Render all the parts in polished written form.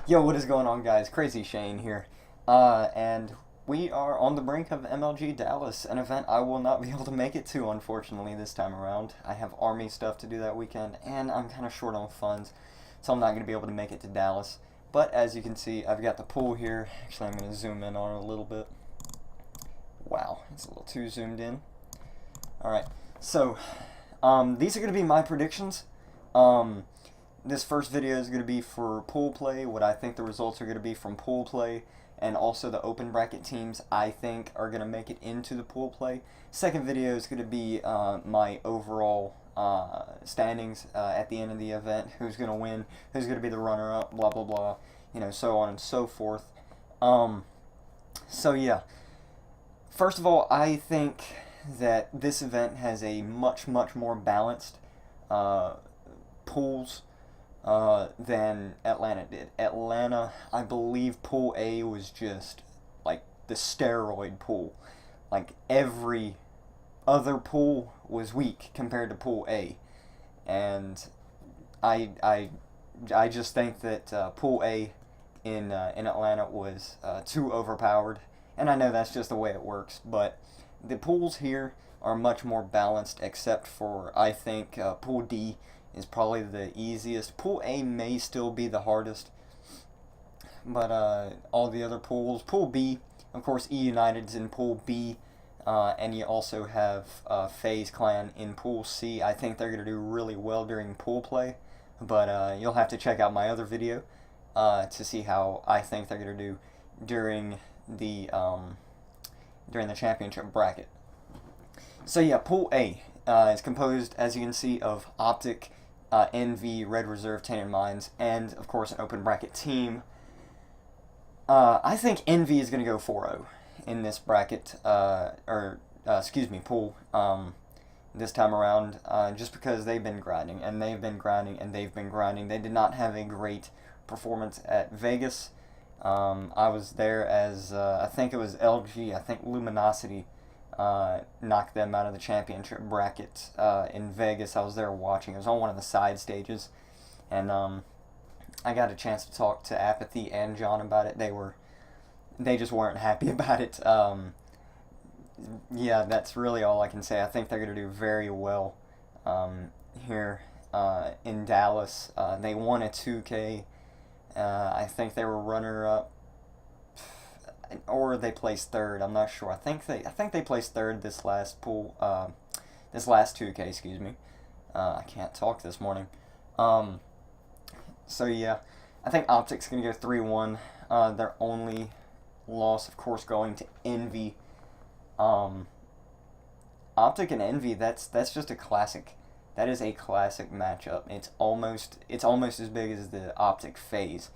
Yo, what is going on, guys? Crazy Shane here. And we are on the brink of MLG Dallas, an event I will not be able to make it to, unfortunately, this time around. I have Army stuff to do that weekend, and I'm kind of short on funds, so I'm not going to be able to make it to Dallas. But as you can see, I've got the pool here. Actually, I'm going to zoom in on it a little bit. Wow, it's a little too zoomed in. Alright, so these are going to be my predictions. Um, this first video is going to be for pool play, what I think the results are going to be from pool play, and also the open bracket teams I think are going to make it into the pool play. Second video is going to be my overall standings at the end of the event, who's going to win, who's going to be the runner-up, blah, blah, blah, so on and so forth. So yeah, first of all, I think that this event has a much, much more balanced pools than Atlanta did. Atlanta, I believe Pool A was just like the steroid pool. Like every other pool was weak compared to Pool A, and I I I just think that Pool A in Atlanta was too overpowered, and I know that's just the way it works. But the pools here are much more balanced, except for I think Pool D is probably the easiest. Pool A may still be the hardest, but all the other pools, Pool B, of course, E United's in Pool B, and you also have FaZe Clan in Pool C. I think they're going to do really well during pool play, but you'll have to check out my other video to see how I think they're going to do during the championship bracket. So yeah, Pool A is composed, as you can see, of Optic, NV, Red Reserve, Tainted Minds, and of course an open bracket team. I think NV is going to go 4-0 in this bracket, pool, this time around, just because they've been grinding, and they've been grinding, and they've been grinding. They did not have a great performance at Vegas. I was there as, I think it was LG, I think Luminosity knocked them out of the championship bracket in Vegas. I was there watching. It was on one of the side stages, and I got a chance to talk to Apathy and John about it. They just weren't happy about it. Yeah, that's really all I can say. I think they're going to do very well here in Dallas. They won a 2K. I think they were runner up, or they placed third. I'm not sure. I think they placed third this last pool, this last 2K. Excuse me. I can't talk this morning. So yeah, I think Optic's gonna go 3-1. Their only loss, of course, going to Envy. Optic and Envy. That's just a classic. That is a classic matchup. It's almost as big as the Optic FaZe,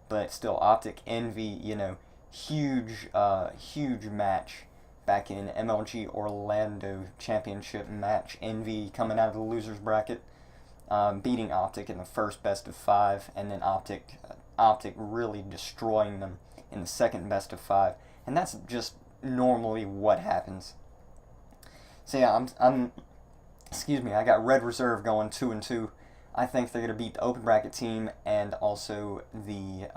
but still Optic Envy. Huge match back in MLG Orlando championship match. Envy coming out of the losers bracket, beating Optic in the first best of 5, and then Optic really destroying them in the second best of 5, and that's just normally what happens. So yeah, excuse me, I got Red Reserve going 2-2. I think they're gonna beat the open bracket team and also the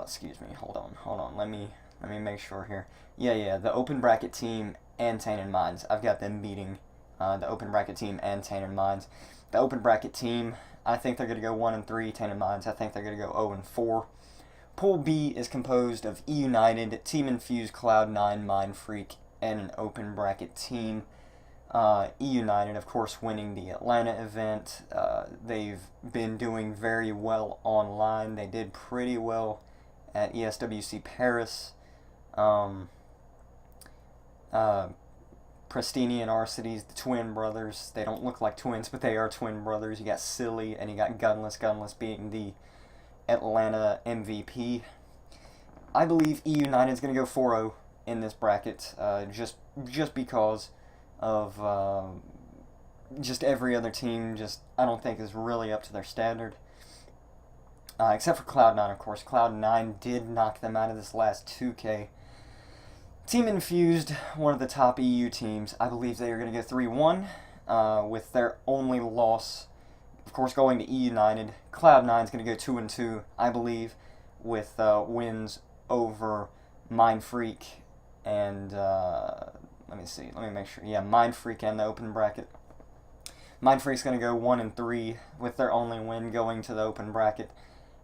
excuse me, hold on. Let me make sure here. Yeah, the open bracket team and Tainted Minds. I've got them beating the open bracket team and Tainted Minds. The open bracket team, I think they're gonna go 1-3. Tainted Minds, I think they're gonna go 0-4. Pool B is composed of E United, Team Infused, Cloud9, Mind Freak, and an open bracket team. E United, of course, winning the Atlanta event. They've been doing very well online. They did pretty well at ESWC Paris. Pristini and Arcides, the twin brothers. They don't look like twins, but they are twin brothers. You got Silly, and you got Gunless being the Atlanta MVP. I believe E United's going to go 4-0 in this bracket, just because of just every other team. I don't think is really up to their standard, except for Cloud9, of course. Cloud9 did knock them out of this last 2K. Team Infused, one of the top EU teams. I believe they are going to go 3-1, with their only loss Of course, going to E United, Cloud9 is going to go 2-2, I believe, with wins over Mind Freak and let me see. Let me make sure. Yeah, Mind Freak and the open bracket. Mind Freak's going to go 1-3 with their only win going to the open bracket.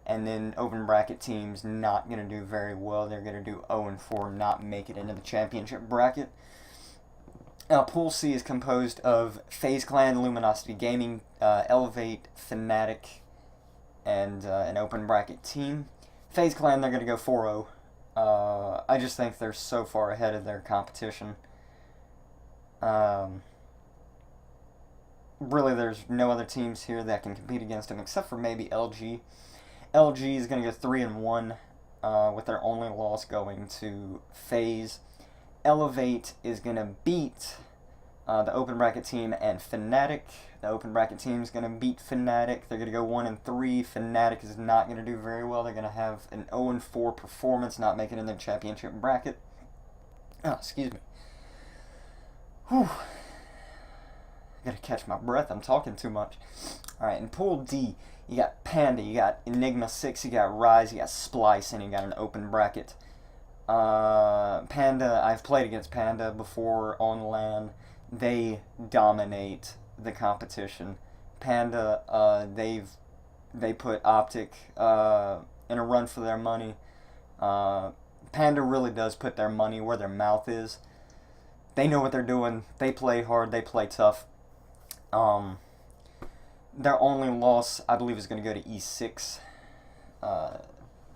And then open bracket teams not going to do very well. They're going to do 0-4, not make it into the championship bracket. Pool C is composed of FaZe Clan, Luminosity Gaming, Elevate, Fnatic, and an open bracket team. FaZe Clan, they're going to go 4-0. I just think they're so far ahead of their competition. Really, there's no other teams here that can compete against them except for maybe LG. LG is going to go 3-1 with their only loss going to FaZe. Elevate is going to beat the open bracket team and Fnatic. The open bracket team is going to beat Fnatic. They're going to go 1-3. Fnatic is not going to do very well. They're going to have an 0-4 performance, not making it in the championship bracket. Oh, excuse me. Whew. I gotta catch my breath. I'm talking too much. Alright, in Pool D, you got Panda, you got Enigma 6, you got Rise, you got Splice, and you got an open bracket. Panda, I've played against Panda before on LAN. They dominate the competition. Panda, they put Optic in a run for their money. Panda really does put their money where their mouth is. They know what they're doing. They play hard. They play tough. Their only loss, I believe, is going to go to E6.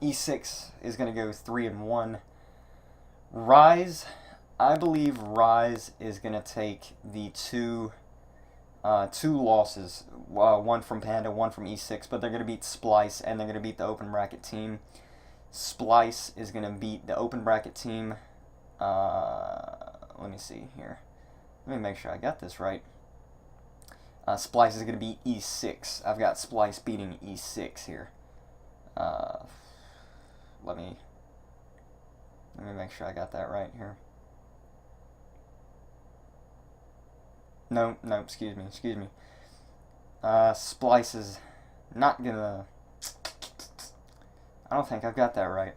E6 is going to go 3-1. Rise, I believe Rise is going to take the two losses, one from Panda, one from E6, but they're going to beat Splice and they're going to beat the open bracket team. Splice is going to beat the open bracket team. Let me see here. Let me make sure I got this right. Splice is going to beat E6. I've got Splice beating E6 here. Let me make sure I got that right here. No, excuse me. Splice is not gonna... I don't think I've got that right.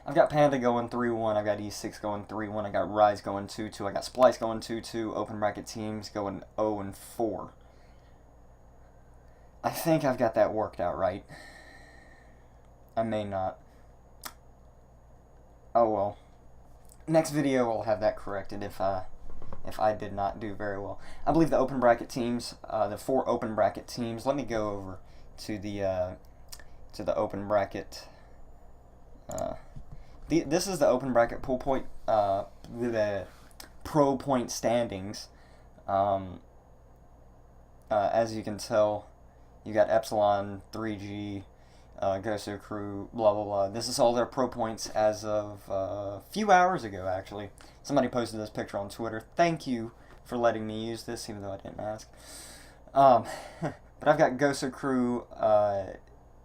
I've got Panda going 3-1, I've got E6 going 3-1, I got Rise going 2-2, I got Splice going 2-2, open bracket teams going 0-4. I think I've got that worked out right. I may not. Oh well. Next video will have that corrected if I did not do very well. I believe the open bracket teams, the 4 open bracket teams. Let me go over to the open bracket. This is the open bracket pool point, the pro point standings. As you can tell, you got Epsilon, 3G, Goso Crew, blah blah blah. This is all their pro points as of a few hours ago, actually. Somebody posted this picture on Twitter. Thank you for letting me use this, even though I didn't ask. But I've got Goso Crew,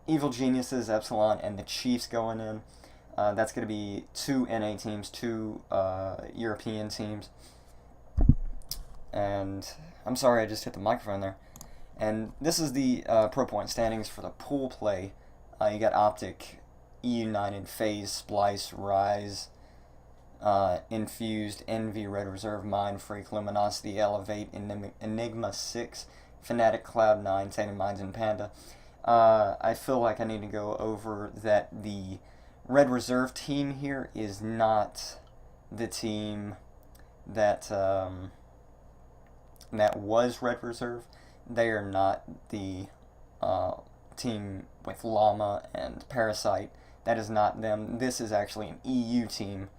Evil Geniuses, Epsilon, and the Chiefs going in. That's going to be 2 NA teams, 2 European teams. And I'm sorry, I just hit the microphone there. And this is the pro point standings for the pool play. You got Optic, E United, FaZe, Splice, Rise, Infused, Envy, Red Reserve, Mind Freak, Luminosity, Elevate, Enigma 6, Fnatic, Cloud9, Tainted Minds, and Panda. I feel like I need to go over that the Red Reserve team here is not the team that that was Red Reserve. They are not the team with Llama and Parasite. That is not them. This is actually an EU team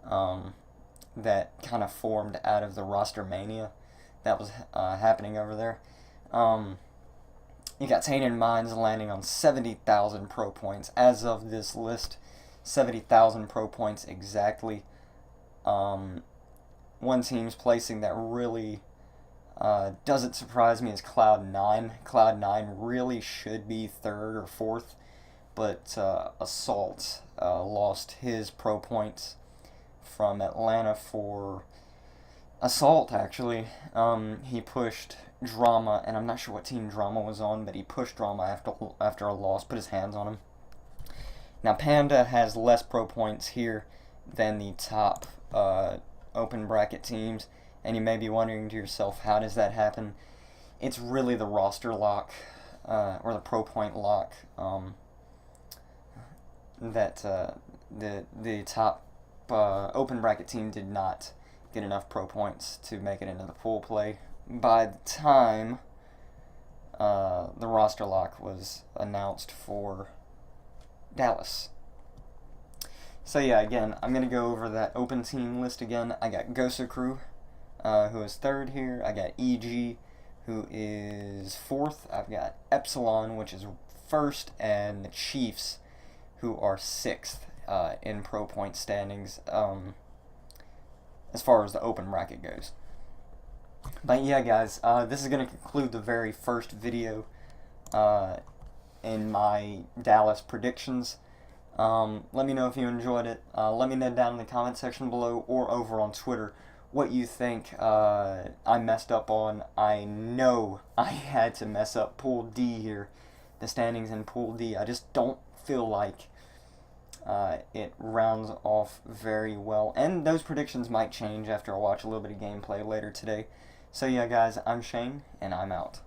that kind of formed out of the roster mania that was happening over there. You got Tainted Minds landing on 70,000 pro points. As of this list, 70,000 pro points exactly. One team's placing that really doesn't surprise me is Cloud9. Cloud9 really should be 3rd or 4th, but Assault lost his pro points from Atlanta for Assault, actually. He pushed Drama, and I'm not sure what team Drama was on, but he pushed Drama after a loss, put his hands on him. Now, Panda has less pro points here than the top open bracket teams, and you may be wondering to yourself, how does that happen? It's really the roster lock, or the pro point lock, that the top open bracket team did not get enough pro points to make it into the pool play. By the time the roster lock was announced for Dallas. So yeah, again, I'm going to go over that open team list again. I got Gosa Crew, who is third here. I got EG, who is fourth. I've got Epsilon, which is first, and the Chiefs, who are sixth in pro point standings as far as the open bracket goes. But yeah, guys, this is going to conclude the very first video in my Dallas predictions. Let me know if you enjoyed it. Let me know down in the comment section below or over on Twitter what you think I messed up on. I know I had to mess up Pool D here, the standings in Pool D. I just don't feel like it rounds off very well. And those predictions might change after I watch a little bit of gameplay later today. So yeah, guys, I'm Shane, and I'm out.